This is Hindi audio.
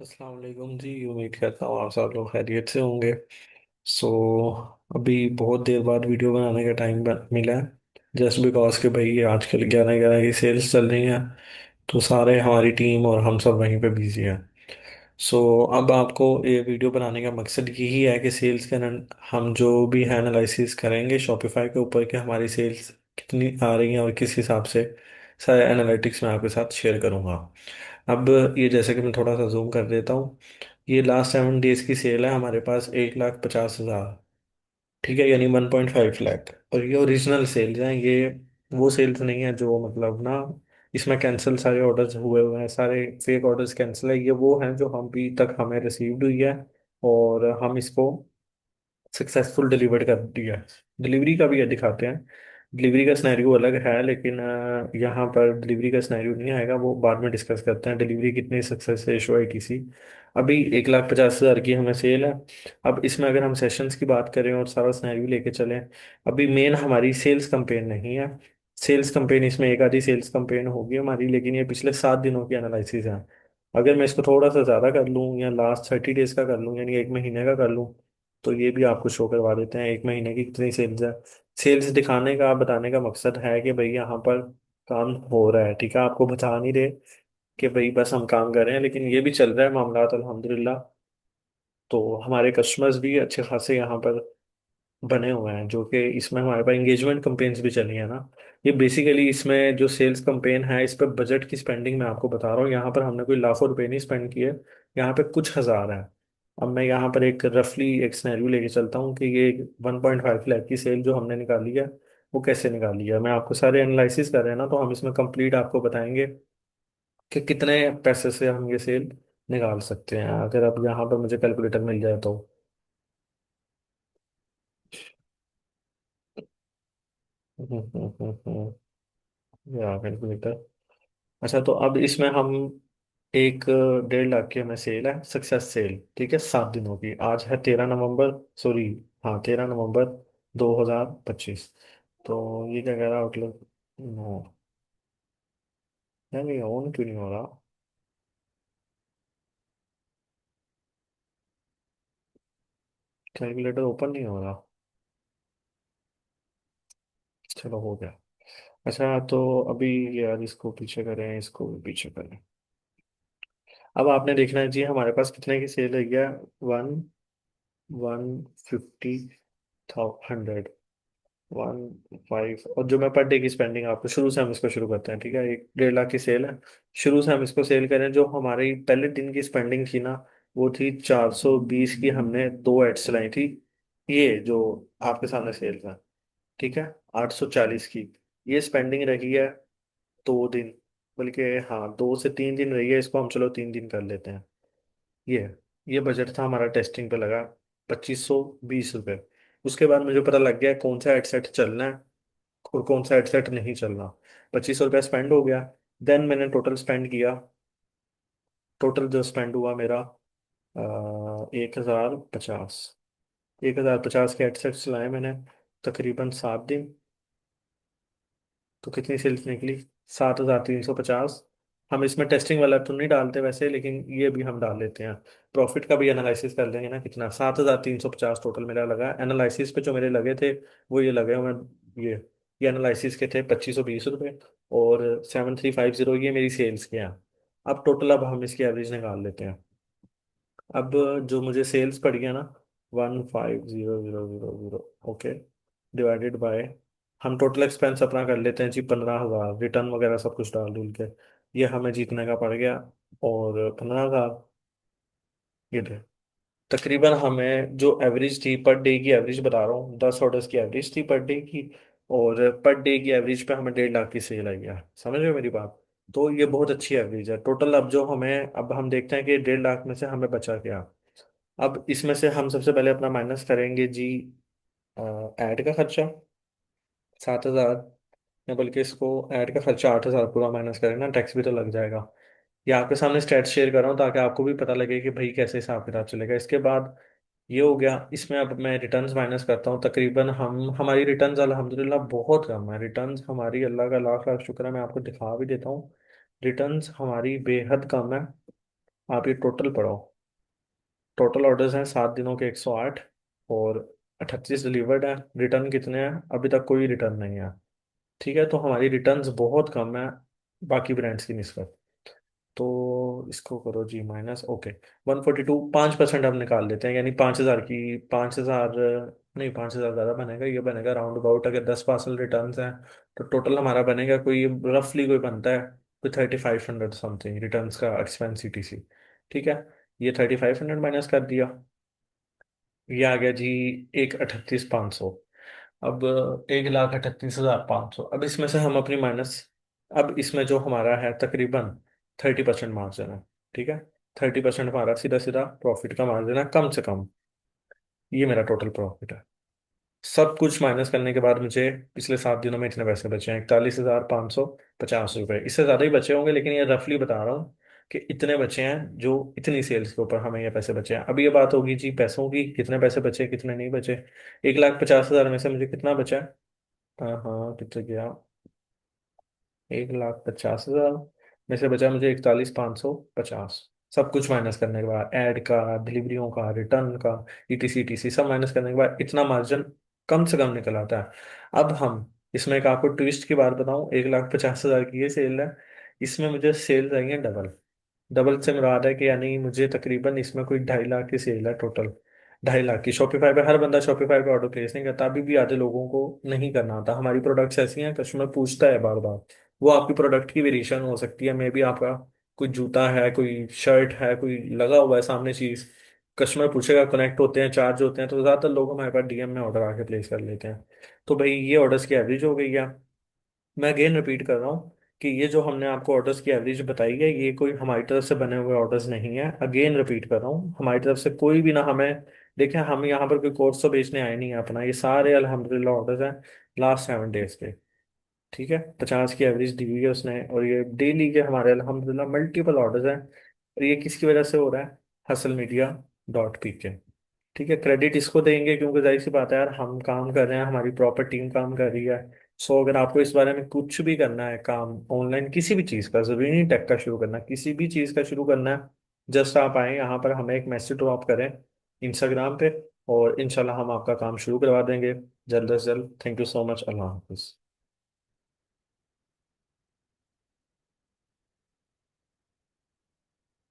अस्सलाम वालेकुम जी। उम्मीद करता हूँ आप सब लोग खैरियत से होंगे। सो अभी बहुत देर बाद वीडियो बनाने का टाइम मिला है। जस्ट बिकॉज कि भाई आजकल 11/11 की सेल्स चल रही हैं, तो सारे हमारी टीम और हम सब वहीं पे बिजी हैं। सो अब आपको ये वीडियो बनाने का मकसद यही है कि सेल्स का हम जो भी है एनालिसिस करेंगे शॉपिफाई के ऊपर कि हमारी सेल्स कितनी आ रही हैं और किस हिसाब से सारे एनालिटिक्स मैं आपके साथ शेयर करूँगा। अब ये जैसे कि मैं थोड़ा सा जूम कर देता हूँ। ये लास्ट 7 डेज की सेल है, हमारे पास 1,50,000, ठीक है, यानी 1.5 लाख। और ये ओरिजिनल सेल्स हैं, ये वो सेल्स नहीं है जो मतलब ना इसमें कैंसिल सारे ऑर्डर्स हुए हुए हैं, सारे फेक ऑर्डर्स कैंसिल है। ये वो हैं जो हम अभी तक हमें रिसीव्ड हुई है और हम इसको सक्सेसफुल डिलीवर्ड कर दिया है। डिलीवरी का भी ये दिखाते हैं। डिलीवरी का सिनेरियो अलग है, लेकिन यहाँ पर डिलीवरी का सिनेरियो नहीं आएगा, वो बाद में डिस्कस करते हैं डिलीवरी कितनी सक्सेस रेशो है किसी। अभी 1,50,000 की हमें सेल है। अब इसमें अगर हम सेशंस की बात करें और सारा सिनेरियो लेके चलें, अभी मेन हमारी सेल्स कंपेन नहीं है। सेल्स कंपेन इसमें एक आधी सेल्स कंपेन होगी हमारी, लेकिन ये पिछले 7 दिनों की एनालिसिस है। अगर मैं इसको थोड़ा सा ज़्यादा कर लूँ या लास्ट 30 डेज का कर लूँ, यानी 1 महीने का कर लूँ, तो ये भी आपको शो करवा देते हैं 1 महीने की कितनी सेल्स है। सेल्स दिखाने का बताने का मकसद है कि भाई यहाँ पर काम हो रहा है, ठीक है, आपको बता नहीं रहे कि भाई बस हम काम कर रहे हैं, लेकिन ये भी चल रहा है मामला अल्हम्दुलिल्लाह। तो हमारे कस्टमर्स भी अच्छे खासे यहाँ पर बने हुए हैं, जो कि इसमें हमारे पास इंगेजमेंट कंपेन्स भी चली है ना। ये बेसिकली इसमें जो सेल्स कंपेन है, इस पर बजट की स्पेंडिंग मैं आपको बता रहा हूँ। यहाँ पर हमने कोई लाखों रुपए नहीं स्पेंड किए, यहाँ पे कुछ हजार है। अब मैं यहाँ पर एक रफली एक सिनेरियो लेके चलता हूँ कि ये 1.5 लाख की सेल जो हमने निकाली है, वो कैसे निकाली है। मैं आपको सारे एनालिसिस कर रहे हैं ना, तो हम इसमें कंप्लीट आपको बताएंगे कि कितने पैसे से हम ये सेल निकाल सकते हैं, अगर अब यहाँ पर मुझे कैलकुलेटर मिल जाए तो। या कैलकुलेटर। अच्छा, तो अब इसमें हम एक 1.5 लाख की हमें सेल है, सक्सेस सेल, ठीक है, 7 दिनों की। आज है 13 नवंबर, सॉरी, हाँ 13 नवंबर 2025। तो ये क्या कह रहा है आउटलुक? नो, नहीं ऑन क्यों नहीं हो रहा? कैलकुलेटर ओपन नहीं हो रहा। चलो हो गया। अच्छा, तो अभी यार इसको पीछे करें, इसको भी पीछे करें। अब आपने देखना है जी हमारे पास कितने की सेल है क्या। वन 150,000, 1 5, और जो मैं पर डे की स्पेंडिंग आपको शुरू से हम इसको शुरू करते हैं, ठीक है, 1.5 लाख की सेल है। शुरू से हम इसको सेल करें, जो हमारी पहले दिन की स्पेंडिंग थी ना, वो थी 420 की। हमने दो एड्स चलाई थी, ये जो आपके सामने सेल था, ठीक है, 840 की। ये स्पेंडिंग रही है 2 दिन, बल्कि हाँ 2 से 3 दिन रही है, इसको हम चलो 3 दिन कर लेते हैं। ये ये बजट था हमारा टेस्टिंग पे लगा, 2520 रुपये। उसके बाद मुझे पता लग गया कौन सा हेडसेट चलना है और कौन सा हेडसेट नहीं चलना। 2500 रुपया स्पेंड हो गया। देन मैंने टोटल स्पेंड किया। टोटल जो स्पेंड हुआ मेरा 1,050। 1,050 के हेडसेट चलाए मैंने तकरीबन 7 दिन। तो कितनी सेल्स निकली? 7,350। हम इसमें टेस्टिंग वाला तो नहीं डालते वैसे, लेकिन ये भी हम डाल लेते हैं। प्रॉफिट का भी एनालिसिस कर लेंगे ना, कितना 7,350 टोटल मेरा लगा। एनालिसिस पे जो मेरे लगे थे वो ये लगे हुए ये ये एनालिसिस के थे 2520 रुपये, और 7,350 ये मेरी सेल्स के हैं। अब टोटल अब हम इसकी एवरेज निकाल लेते हैं। अब जो मुझे सेल्स पड़ गया ना, 15,000, ओके, डिवाइडेड बाय, हम टोटल एक्सपेंस अपना कर लेते हैं जी 15,000, रिटर्न वगैरह सब कुछ डाल डूल के। ये हमें जीतने का पड़ गया, और 15,000 ये थे। तकरीबन हमें जो एवरेज थी पर डे की, एवरेज बता रहा हूँ, 10 ऑर्डर्स की एवरेज थी पर डे की, और पर डे की एवरेज पे हमें 1.5 लाख की सेल आई है। समझ रहे हो मेरी बात? तो ये बहुत अच्छी एवरेज है टोटल। अब जो हमें, अब हम देखते हैं कि 1.5 लाख में से हमें बचा क्या। अब इसमें से हम सबसे पहले अपना माइनस करेंगे जी ऐड का खर्चा 7,000, या बल्कि इसको ऐड का खर्चा 8,000 पूरा माइनस करें ना, टैक्स भी तो लग जाएगा। ये आपके सामने स्टेट शेयर कर रहा हूँ ताकि आपको भी पता लगे कि भाई कैसे हिसाब किताब चलेगा। इसके बाद ये हो गया। इसमें अब मैं रिटर्न्स माइनस करता हूँ। तकरीबन हम हमारी रिटर्न्स अल्हम्दुलिल्लाह बहुत कम है। रिटर्न्स हमारी, अल्लाह का लाख लाख शुक्र है, मैं आपको दिखा भी देता हूँ। रिटर्न्स हमारी बेहद कम है। आप ये टोटल पढ़ो। टोटल ऑर्डर्स हैं 7 दिनों के 108, और 38 डिलीवर्ड है। रिटर्न कितने हैं? अभी तक कोई रिटर्न नहीं है। ठीक है, तो हमारी रिटर्न्स बहुत कम है बाकी ब्रांड्स की निस्बत। तो इसको करो जी माइनस, ओके। 142, 5% हम निकाल लेते हैं, यानी 5,000 की 5,000, नहीं 5,000 ज़्यादा बनेगा, ये बनेगा राउंड अबाउट, अगर 10 पार्सल रिटर्न हैं तो टोटल हमारा बनेगा कोई, रफली कोई बनता है कोई 3,500 समथिंग रिटर्न का एक्सपेंस ETC। ठीक है, ये 3,500 माइनस कर दिया, ये आ गया जी 1,38,500। अब 1,38,500, अब इसमें से हम अपनी माइनस, अब इसमें जो हमारा है तकरीबन 30% मार्जिन है। ठीक है, 30% हमारा सीधा सीधा प्रॉफिट का मार्जिन है कम से कम। ये मेरा टोटल प्रॉफिट है। सब कुछ माइनस करने के बाद मुझे पिछले 7 दिनों में इतने पैसे बचे हैं, 41,550 रुपये। इससे ज़्यादा ही बचे होंगे, लेकिन ये रफली बता रहा हूँ कि इतने बचे हैं, जो इतनी सेल्स के ऊपर हमें ये पैसे बचे हैं। अब ये बात होगी जी पैसों की, कितने पैसे बचे कितने नहीं बचे। 1,50,000 में से मुझे कितना बचा? हाँ हाँ, कितने गया? 1,50,000 में से बचा मुझे 41,550। सब कुछ माइनस करने के बाद, ऐड का, डिलीवरियों का, रिटर्न का, ETC सब माइनस करने के बाद इतना मार्जिन कम से कम निकल आता है। अब हम इसमें एक आपको ट्विस्ट की बात बताऊं, 1,50,000 की ये सेल है, इसमें मुझे सेल आई है डबल। डबल से मुराद है कि यानी मुझे तकरीबन इसमें कोई 2.5 लाख की सेल है टोटल। 2.5 लाख की शॉपिफाई पे, हर बंदा शॉपिफाई पे ऑर्डर प्लेस नहीं करता, अभी भी आधे लोगों को नहीं करना आता। हमारी प्रोडक्ट्स ऐसी हैं, कस्टमर पूछता है बार बार, वो आपकी प्रोडक्ट की वेरिएशन हो सकती है, मे बी आपका कोई जूता है, कोई शर्ट है, कोई लगा हुआ है सामने चीज, कस्टमर पूछेगा, कनेक्ट होते हैं, चार्ज होते हैं, तो ज्यादातर लोग हमारे पास DM में ऑर्डर आके प्लेस कर लेते हैं। तो भाई ये ऑर्डर्स की एवरेज हो गई है। मैं अगेन रिपीट कर रहा हूँ कि ये जो हमने आपको ऑर्डर्स की एवरेज बताई है, ये कोई हमारी तरफ से बने हुए ऑर्डर्स नहीं है। अगेन रिपीट कर रहा हूँ, हमारी तरफ से कोई भी ना हमें, देखिए हम यहाँ पर कोई कोर्स तो बेचने आए नहीं है अपना, ये सारे अल्हम्दुलिल्लाह ऑर्डर्स हैं लास्ट 7 डेज के। ठीक है, 50 की एवरेज दी हुई है उसने, और ये डेली के हमारे अल्हम्दुलिल्लाह मल्टीपल ऑर्डर्स हैं। और ये किसकी वजह से हो रहा है? hustlemedia.pk। ठीक है, क्रेडिट इसको देंगे क्योंकि जाहिर सी बात है यार, हम काम कर रहे हैं, हमारी प्रॉपर टीम काम कर रही है। सो अगर आपको इस बारे में कुछ भी करना है काम ऑनलाइन, किसी भी चीज़ का, जरूरी नहीं टेक का शुरू करना, किसी भी चीज़ का शुरू करना है, जस्ट आप आए यहाँ पर, हमें एक मैसेज ड्रॉप करें Instagram पे, और इंशाल्लाह हम आपका काम शुरू करवा देंगे जल्द से जल्द। थैंक यू सो मच, अल्लाह हाफिज़।